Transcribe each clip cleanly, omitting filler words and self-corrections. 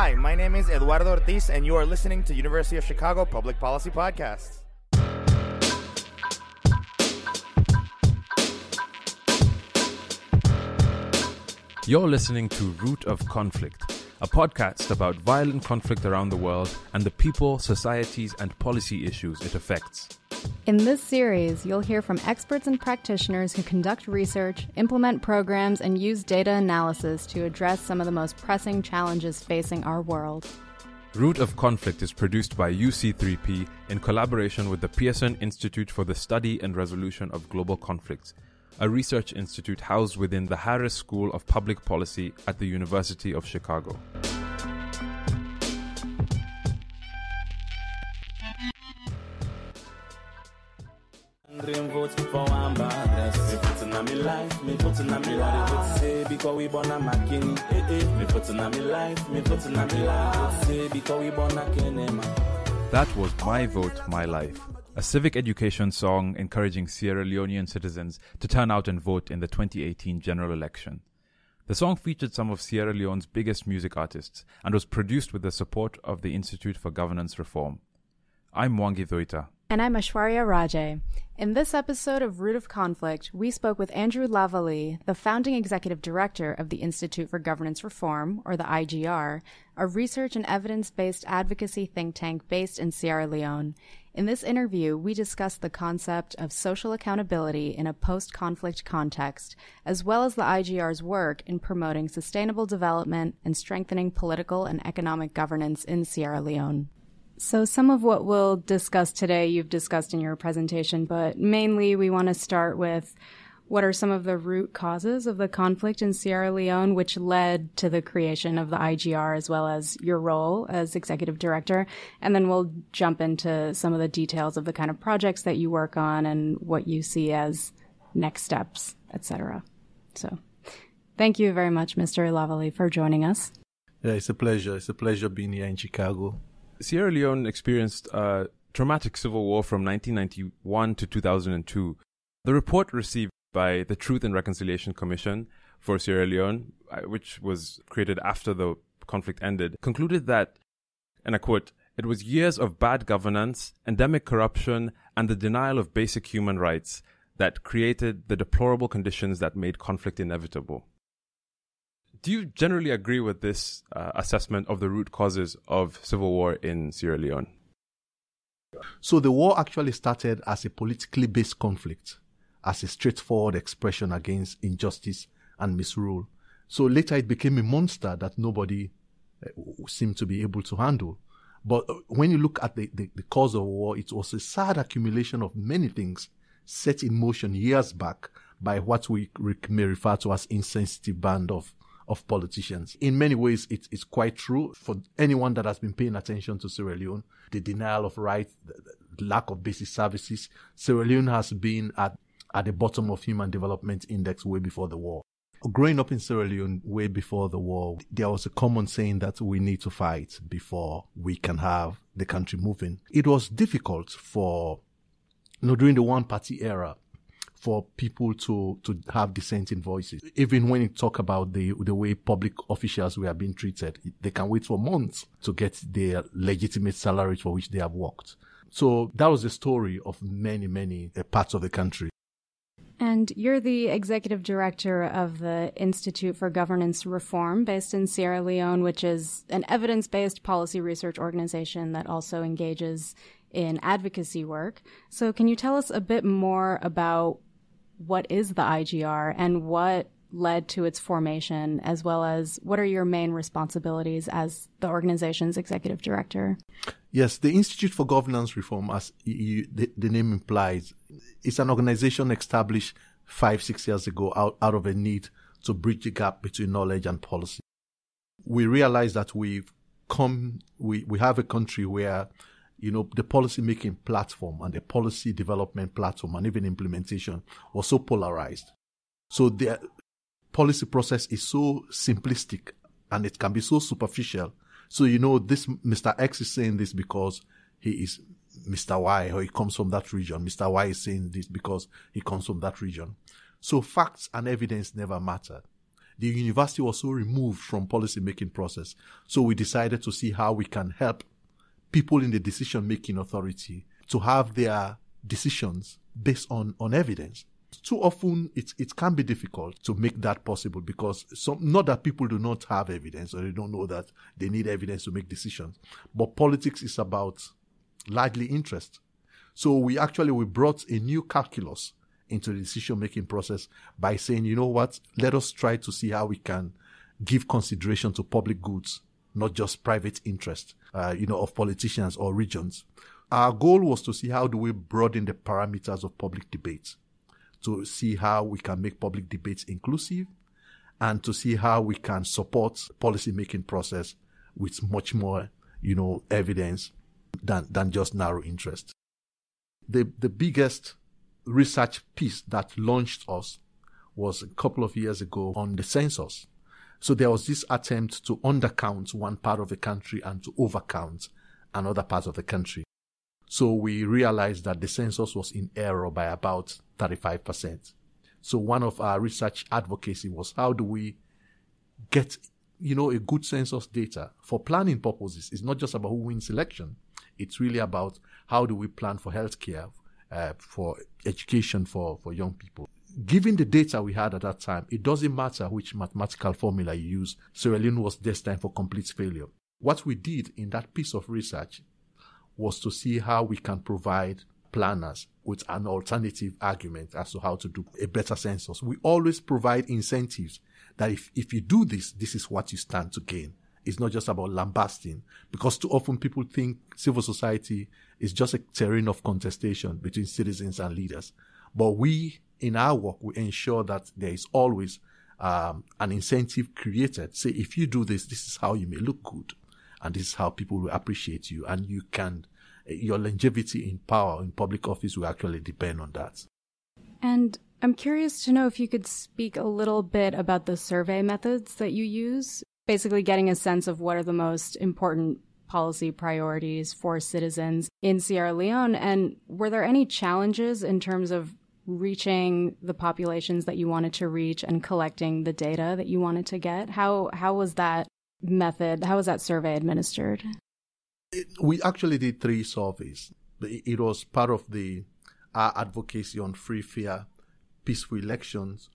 Hi, my name is Eduardo Ortiz, and you are listening to University of Chicago Public Policy Podcasts. You're listening to Root of Conflict, a podcast about violent conflict around the world and the people, societies, and policy issues it affects. In this series, you'll hear from experts and practitioners who conduct research, implement programs, and use data analysis to address some of the most pressing challenges facing our world. Root of Conflict is produced by UC3P in collaboration with the Pearson Institute for the Study and Resolution of Global Conflicts, a research institute housed within the Harris School of Public Policy at the University of Chicago. That was My Vote, My Life, a civic education song encouraging Sierra Leonean citizens to turn out and vote in the 2018 general election. The song featured some of Sierra Leone's biggest music artists and was produced with the support of the Institute for Governance Reform. I'm Mwangi Thoita. And I'm Aishwarya Rajay. In this episode of Root of Conflict, we spoke with Andrew Lavallée, the founding executive director of the Institute for Governance Reform, or the IGR, a research and evidence-based advocacy think tank based in Sierra Leone. In this interview, we discussed the concept of social accountability in a post-conflict context, as well as the IGR's work in promoting sustainable development and strengthening political and economic governance in Sierra Leone. So some of what we'll discuss today you've discussed in your presentation, but mainly we want to start with what are some of the root causes of the conflict in Sierra Leone, which led to the creation of the IGR, as well as your role as executive director. And then we'll jump into some of the details of the kind of projects that you work on and what you see as next steps, etc. So thank you very much, Mr. Lavallée, for joining us. Yeah, it's a pleasure. It's a pleasure being here in Chicago. Sierra Leone experienced a traumatic civil war from 1991 to 2002. The report received by the Truth and Reconciliation Commission for Sierra Leone, which was created after the conflict ended, concluded that, and I quote, "It was years of bad governance, endemic corruption, and the denial of basic human rights that created the deplorable conditions that made conflict inevitable." Do you generally agree with this assessment of the root causes of civil war in Sierra Leone? So the war actually started as a politically based conflict, as a straightforward expression against injustice and misrule. So later it became a monster that nobody seemed to be able to handle. But when you look at the cause of war, it was a sad accumulation of many things set in motion years back by what we may refer to as insensitive band of politicians. In many ways, it's quite true for anyone that has been paying attention to Sierra Leone. The denial of rights, the lack of basic services. Sierra Leone has been at the bottom of Human Development Index way before the war. Growing up in Sierra Leone way before the war, there was a common saying that we need to fight before we can have the country moving. It was difficult for, during the one-party era, for people to have dissenting voices. Even when you talk about the way public officials were being treated, they can wait for months to get their legitimate salaries for which they have worked. So that was the story of many parts of the country. And you're the executive director of the Institute for Governance Reform based in Sierra Leone, which is an evidence-based policy research organization that also engages in advocacy work. So can you tell us a bit more about what is the IGR and what led to its formation, as well as what are your main responsibilities as the organization's executive director? Yes, the Institute for Governance Reform, as the name implies, is an organization established 5-6 years ago out of a need to bridge the gap between knowledge and policy. We realize that we have a country where the policy-making platform and the policy development platform and even implementation was so polarized. So the policy process is so simplistic and it can be so superficial. So, this Mr. X is saying this because he is Mr. Y or he comes from that region. Mr. Y is saying this because he comes from that region. So facts and evidence never matter. the university was so removed from policy-making process. So we decided to see how we can help people in the decision-making authority to have their decisions based on evidence. Too often, it can be difficult to make that possible because not that people do not have evidence or they don't know that they need evidence to make decisions, but politics is about largely interest. So we brought a new calculus into the decision-making process by saying, you know what, let us try to see how we can give consideration to public goods, not just private interest, of politicians or regions. Our goal was to see how do we broaden the parameters of public debate, to see how we can make public debates inclusive, and to see how we can support policy-making process with much more, evidence than just narrow interest. The biggest research piece that launched us was a couple of years ago on the census. So there was this attempt to undercount one part of the country and to overcount another part of the country. So we realized that the census was in error by about 35%. So one of our research advocacy was how do we get, a good census data for planning purposes. It's not just about who wins election. It's really about how do we plan for healthcare, for education for young people. Given the data we had at that time, it doesn't matter which mathematical formula you use. Sierra Leone was destined for complete failure. What we did in that piece of research was to see how we can provide planners with an alternative argument as to how to do a better census. We always provide incentives that if you do this, this is what you stand to gain. It's not just about lambasting, because too often people think civil society is just a terrain of contestation between citizens and leaders. But we, in our work, we ensure that there is always an incentive created. Say, if you do this, this is how you may look good. And this is how people will appreciate you. And your longevity in power, in public office will actually depend on that. And I'm curious to know if you could speak a little bit about the survey methods that you use, basically getting a sense of what are the most important policy priorities for citizens in Sierra Leone. And were there any challenges in terms of reaching the populations that you wanted to reach and collecting the data that you wanted to get? How was that survey administered? We actually did 3 surveys. It was part of our advocacy on free, fair, peaceful elections.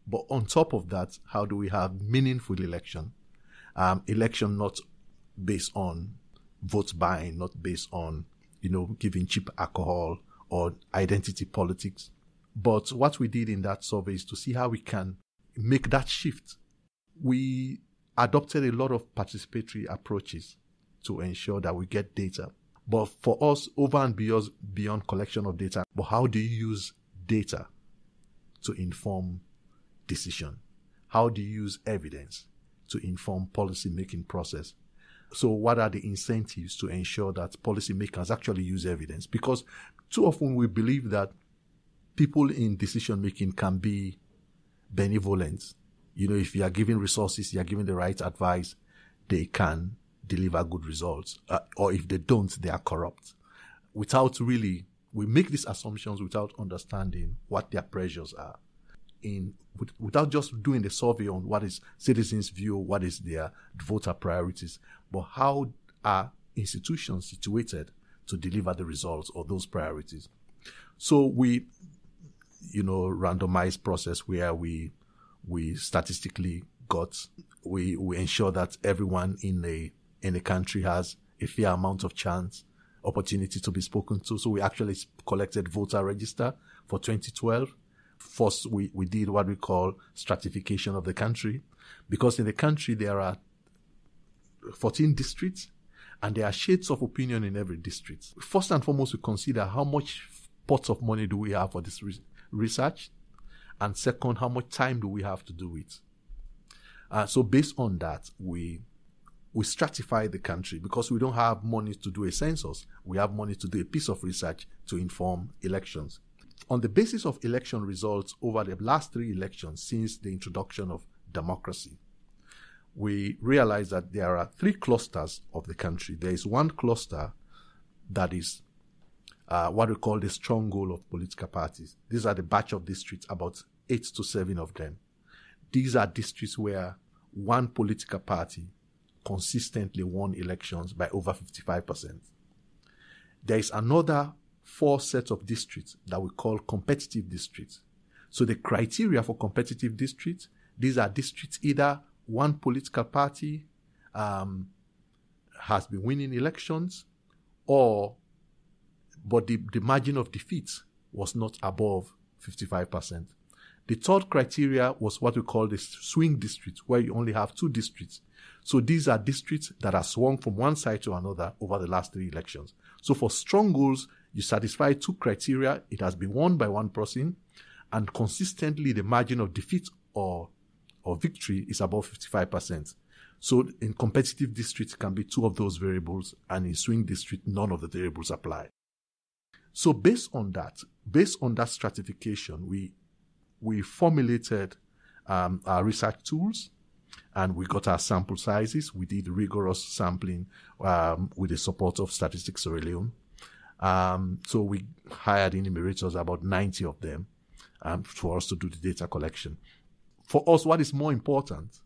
But on top of that, how do we have meaningful election? Election not based on vote buying, not based on, giving cheap alcohol or identity politics. But what we did in that survey is to see how we can make that shift. We adopted a lot of participatory approaches to ensure that we get data. But for us, over and beyond collection of data, but how do you use data to inform decision? How do you use evidence to inform policy-making process? So what are the incentives to ensure that policymakers actually use evidence? Because too often we believe that people in decision-making can be benevolent. If you are giving resources, you are giving the right advice, they can deliver good results. Or if they don't, they are corrupt. We make these assumptions without understanding what their pressures are. Without just doing the survey on what is citizens' view, what is their voter priorities, but how are institutions situated to deliver the results of those priorities. So we, randomized process where we statistically we ensure that everyone in a country has a fair amount of opportunity to be spoken to. So we actually collected voter register for 2012. First, we did what we call stratification of the country, because in the country there are 14 districts and there are shades of opinion in every district. First and foremost, we consider how much pots of money do we have for this research, and second, how much time do we have to do it. So based on that, we stratify the country, because we don't have money to do a census. We have money to do a piece of research to inform elections. On the basis of election results over the last 3 elections since the introduction of democracy, we realize that there are 3 clusters of the country. There is one cluster that is what we call the stronghold of political parties. These are the batch of districts, about 8 to 7 of them. these are districts where one political party consistently won elections by over 55%. There is another 4 sets of districts that we call competitive districts. So the criteria for competitive districts, these are districts either one political party has been winning elections, but the margin of defeat was not above 55%. The third criteria was what we call the swing districts, where you only have 2 districts. So these are districts that are swung from one side to another over the last 3 elections. So for strongholds, you satisfy 2 criteria. It has been won by one person, and consistently the margin of defeat or victory is above 55%. So in competitive districts, it can be 2 of those variables, and in swing district, none of the variables apply. So based on that stratification, we formulated our research tools, and we got our sample sizes. We did rigorous sampling with the support of Statistics Sierra Leone. So we hired enumerators, about 90 of them, for us to do the data collection. For us, what is more important,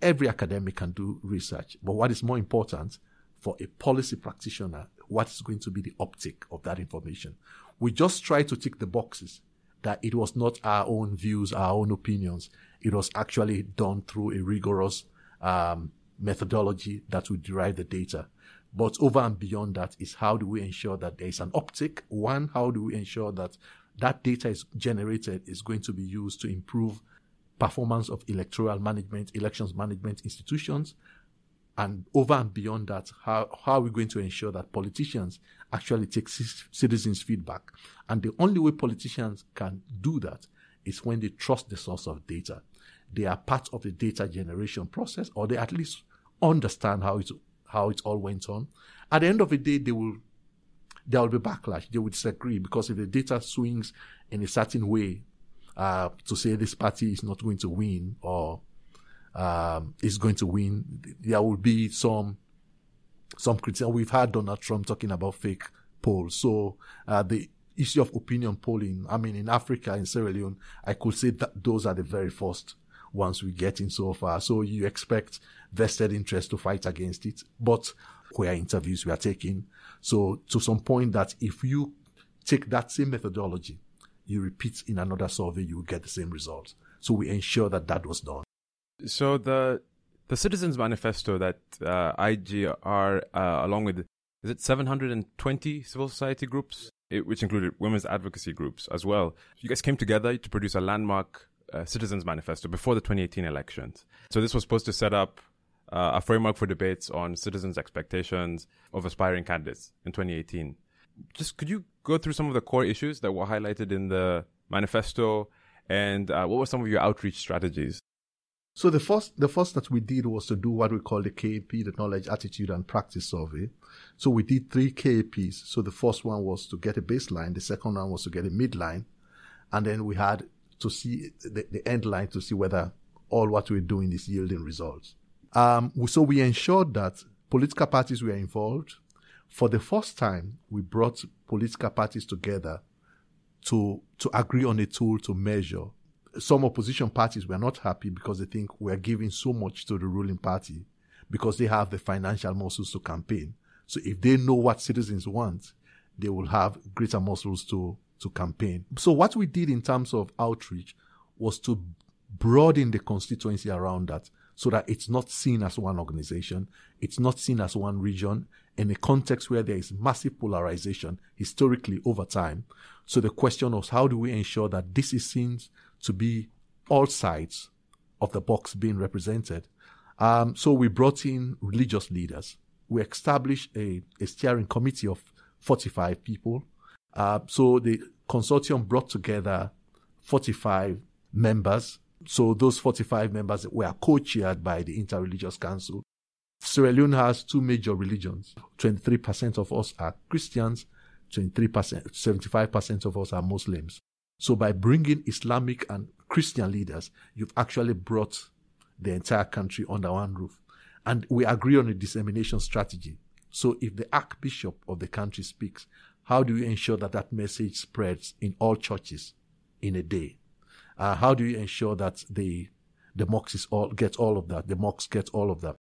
every academic can do research, but what is more important for a policy practitioner, what is going to be the uptake of that information? We just try to tick the boxes that it was not our own views, our own opinions. It was actually done through a rigorous methodology that would derive the data. But over and beyond that is, how do we ensure that there is an uptake? One, how do we ensure that that data is generated is going to be used to improve performance of electoral management, elections management institutions? And over and beyond that, how are we going to ensure that politicians actually take citizens' feedback? And the only way politicians can do that is when they trust the source of data. They are part of the data generation process, or they at least understand how it all went on. At the end of the day, there will be backlash. They will disagree, because if the data swings in a certain way to say this party is not going to win or is going to win, there will be some criticism. We've had Donald Trump talking about fake polls. So the issue of opinion polling, in Africa, in Sierra Leone, I could say that those are the very first ones we get in so far. So you expect vested interest to fight against it, but where interviews we are taking. So to some point, that if you take that same methodology, you repeat in another survey, you will get the same results. So we ensure that was done. So the Citizens Manifesto that IGR, along with, is it 720 civil society groups, which included women's advocacy groups as well. You guys came together to produce a landmark Citizens Manifesto before the 2018 elections. So this was supposed to set up a framework for debates on citizens' expectations of aspiring candidates in 2018. Just could you go through some of the core issues that were highlighted in the manifesto, and what were some of your outreach strategies? So the first that we did was to do what we call the KAP, the Knowledge, Attitude and Practice Survey. So we did 3 KAPs. So the first one was to get a baseline. The second one was to get a midline. And then we had to see the end line to see whether all what we're doing is yielding results. So we ensured that political parties were involved. For the first time, we brought political parties together to agree on a tool to measure. Some opposition parties were not happy because they think we're giving so much to the ruling party because they have the financial muscles to campaign. So if they know what citizens want, they will have greater muscles to campaign. So what we did in terms of outreach was to broaden the constituency around that, so that it's not seen as one organization, it's not seen as one region, in a context where there is massive polarization historically over time. So the question was, how do we ensure that this is seen to be all sides of the box being represented? So we brought in religious leaders. We established a steering committee of 45 people. So the consortium brought together 45 members. So those 45 members were co-chaired by the Interreligious Council. Sierra Leone has 2 major religions. 23% of us are Christians, 75% of us are Muslims. So by bringing Islamic and Christian leaders, you've actually brought the entire country under one roof. And we agree on a dissemination strategy. So if the Archbishop of the country speaks, how do you ensure that message spreads in all churches in a day? How do you ensure that the the MOX gets all of that. The MOX gets all of that.